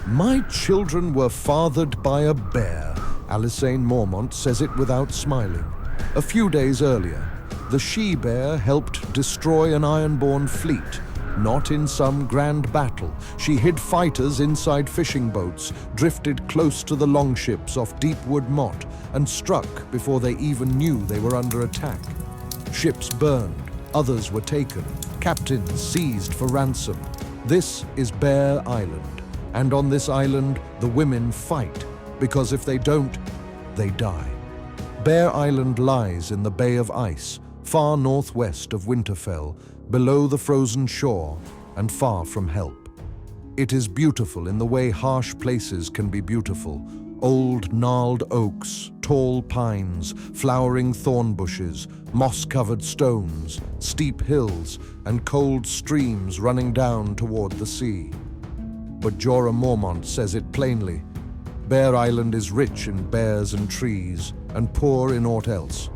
"My children were fathered by a bear," Alysane Mormont says it without smiling. A few days earlier, the she-bear helped destroy an ironborn fleet. Not in some grand battle. She hid fighters inside fishing boats, drifted close to the longships off Deepwood Motte, and struck before they even knew they were under attack. Ships burned, others were taken, captains seized for ransom. This is Bear Island, and on this island the women fight, because if they don't, they die. Bear Island lies in the Bay of Ice, far northwest of Winterfell, below the frozen shore and far from help. It is beautiful in the way harsh places can be beautiful. Old gnarled oaks, tall pines, flowering thorn bushes, moss-covered stones, steep hills, and cold streams running down toward the sea. But Jorah Mormont says it plainly. Bear Island is rich in bears and trees, and poor in aught else.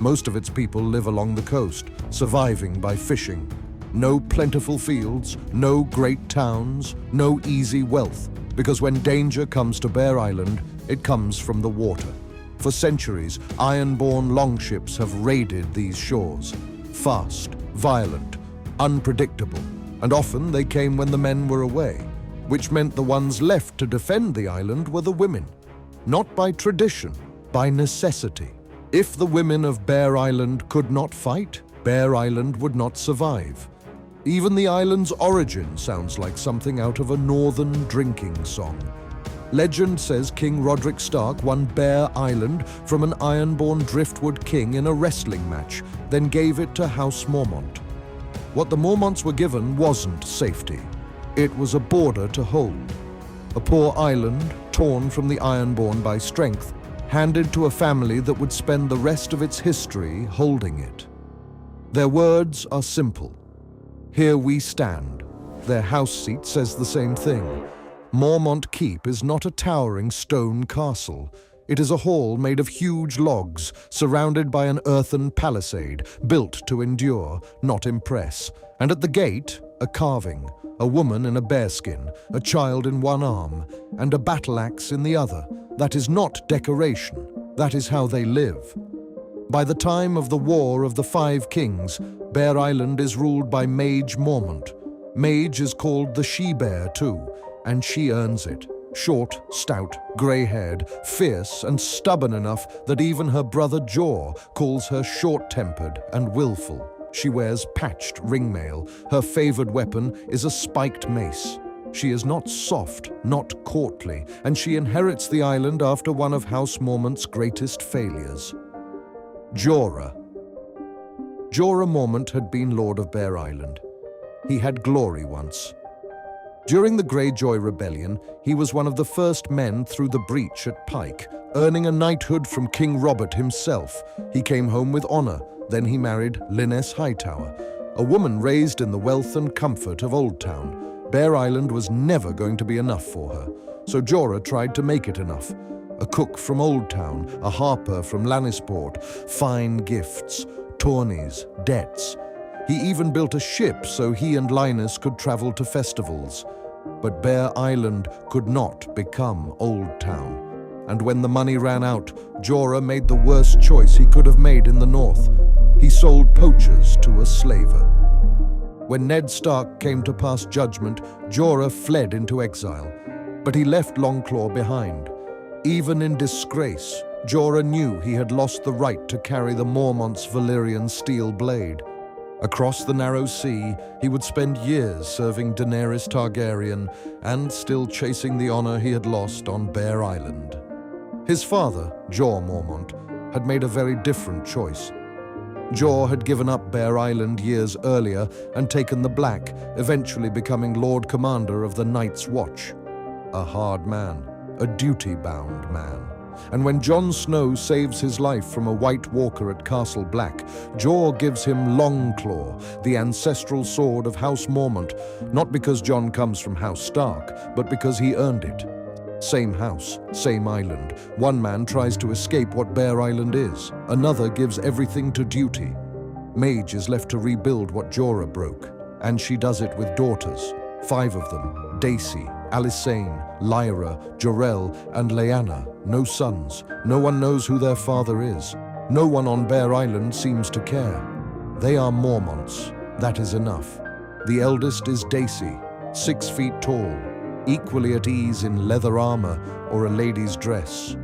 Most of its people live along the coast, surviving by fishing. No plentiful fields, no great towns, no easy wealth, because when danger comes to Bear Island, it comes from the water. For centuries, ironborn longships have raided these shores. Fast, violent, unpredictable, and often they came when the men were away, which meant the ones left to defend the island were the women. Not by tradition, by necessity. If the women of Bear Island could not fight, Bear Island would not survive. Even the island's origin sounds like something out of a northern drinking song. Legend says King Roderick Stark won Bear Island from an ironborn driftwood king in a wrestling match, then gave it to House Mormont. What the Mormonts were given wasn't safety. It was a border to hold. A poor island, torn from the ironborn by strength, handed to a family that would spend the rest of its history holding it. Their words are simple. Here we stand. Their house seat says the same thing. Mormont Keep is not a towering stone castle. It is a hall made of huge logs, surrounded by an earthen palisade, built to endure, not impress. And at the gate, a carving, a woman in a bearskin, a child in one arm, and a battle axe in the other. That is not decoration. That is how they live. By the time of the War of the Five Kings, Bear Island is ruled by Maege Mormont. Maege is called the she-bear too, and she earns it. Short, stout, grey-haired, fierce and stubborn enough that even her brother Jorah calls her short-tempered and willful. She wears patched ringmail. Her favored weapon is a spiked mace. She is not soft, not courtly, and she inherits the island after one of House Mormont's greatest failures. Jorah. Jorah Mormont had been Lord of Bear Island. He had glory once. During the Greyjoy Rebellion, he was one of the first men through the breach at Pike, earning a knighthood from King Robert himself. He came home with honor. Then he married Lyness Hightower, a woman raised in the wealth and comfort of Old Town. Bear Island was never going to be enough for her, so Jorah tried to make it enough. A cook from Old Town, a harper from Lannisport, fine gifts, tourneys, debts. He even built a ship so he and Lyness could travel to festivals. But Bear Island could not become Old Town. And when the money ran out, Jorah made the worst choice he could have made in the north. He sold poachers to a slaver. When Ned Stark came to pass judgment, Jorah fled into exile, but he left Longclaw behind. Even in disgrace, Jorah knew he had lost the right to carry the Mormont's Valyrian steel blade. Across the narrow sea, he would spend years serving Daenerys Targaryen and still chasing the honor he had lost on Bear Island. His father, Jorah Mormont, had made a very different choice. Jorah had given up Bear Island years earlier and taken the Black, eventually becoming Lord Commander of the Night's Watch. A hard man, a duty-bound man. And when Jon Snow saves his life from a White Walker at Castle Black, Jorah gives him Longclaw, the ancestral sword of House Mormont, not because Jon comes from House Stark, but because he earned it. Same house, same island. One man tries to escape what Bear Island is. Another gives everything to duty. Maege is left to rebuild what Jorah broke, and she does it with daughters. 5 of them, Dacey, Alysane, Lyra, Jorel, and Lyanna, no sons. No one knows who their father is. No one on Bear Island seems to care. They are Mormonts. That is enough. The eldest is Dacey, 6 feet tall, equally at ease in leather armor or a lady's dress.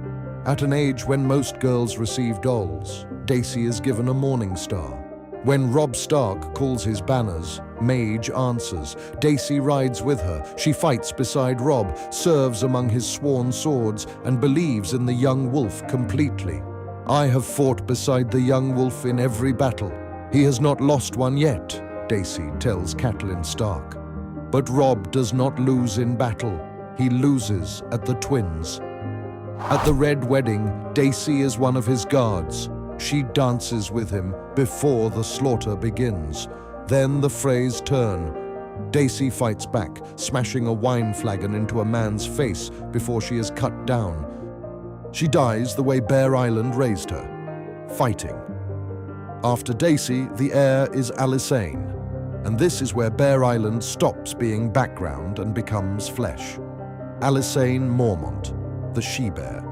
At an age when most girls receive dolls, Dacey is given a morning star. When Robb Stark calls his banners, Maege answers. Dacey rides with her. She fights beside Robb, serves among his sworn swords, and believes in the young wolf completely. I have fought beside the young wolf in every battle. He has not lost one yet, Dacey tells Catelyn Stark. But Robb does not lose in battle. He loses at the twins. At the Red Wedding, Dacey is one of his guards. She dances with him before the slaughter begins. Then the Freys turn. Dacey fights back, smashing a wine flagon into a man's face before she is cut down. She dies the way Bear Island raised her, fighting. After Dacey, the heir is Alysane, and this is where Bear Island stops being background and becomes flesh. Alysane Mormont, the she-bear.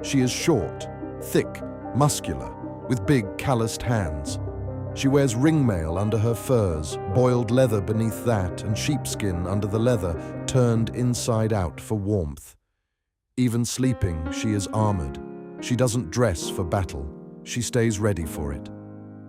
She is short, thick, muscular, with big calloused hands. She wears ringmail under her furs, boiled leather beneath that, and sheepskin under the leather, turned inside out for warmth. Even sleeping, she is armored. She doesn't dress for battle. She stays ready for it.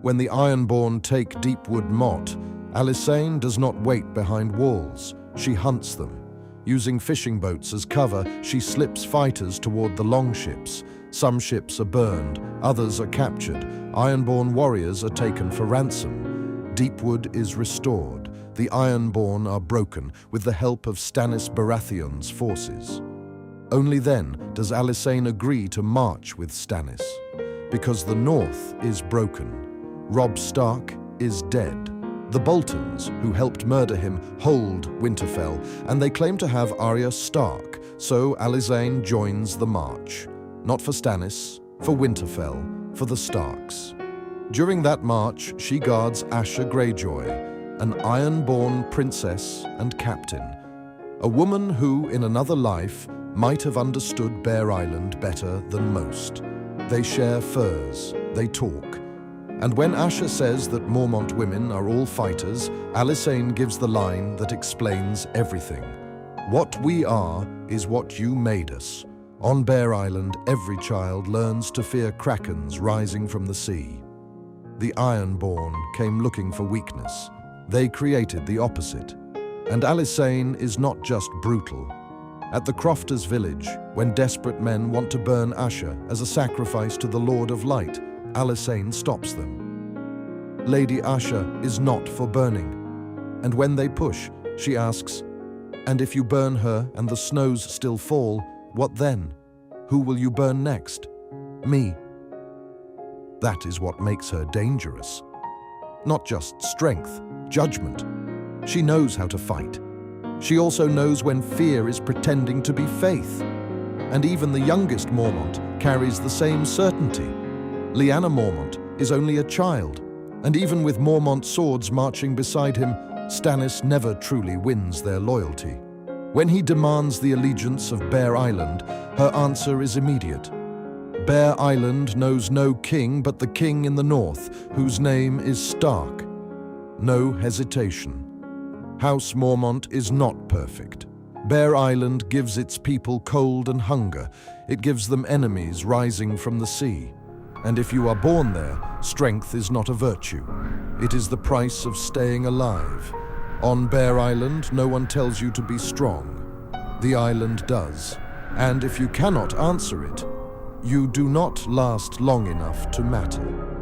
When the ironborn take Deepwood Motte, Alysane does not wait behind walls. She hunts them. Using fishing boats as cover, she slips fighters toward the longships. Some ships are burned, others are captured. Ironborn warriors are taken for ransom. Deepwood is restored. The Ironborn are broken with the help of Stannis Baratheon's forces. Only then does Alysane agree to march with Stannis, because the North is broken. Robb Stark is dead. The Boltons, who helped murder him, hold Winterfell, and they claim to have Arya Stark, so Alysane joins the march. Not for Stannis, for Winterfell, for the Starks. During that march, she guards Asha Greyjoy, an ironborn princess and captain, a woman who, in another life, might have understood Bear Island better than most. They share furs, they talk. And when Asha says that Mormont women are all fighters, Alysane gives the line that explains everything. What we are is what you made us. On Bear Island, every child learns to fear krakens rising from the sea. The Ironborn came looking for weakness. They created the opposite. And Alysane is not just brutal. At the Crofters' village, when desperate men want to burn Asha as a sacrifice to the Lord of Light, Alysane stops them. Lady Asha is not for burning. And when they push, she asks, "And if you burn her and the snows still fall, what then? Who will you burn next? Me." That is what makes her dangerous. Not just strength, judgment. She knows how to fight. She also knows when fear is pretending to be faith. And even the youngest Mormont carries the same certainty. Lyanna Mormont is only a child, and even with Mormont swords marching beside him, Stannis never truly wins their loyalty. When he demands the allegiance of Bear Island, her answer is immediate. Bear Island knows no king but the king in the north, whose name is Stark. No hesitation. House Mormont is not perfect. Bear Island gives its people cold and hunger. It gives them enemies rising from the sea. And if you are born there, strength is not a virtue. It is the price of staying alive. On Bear Island, no one tells you to be strong. The island does. And if you cannot answer it, you do not last long enough to matter.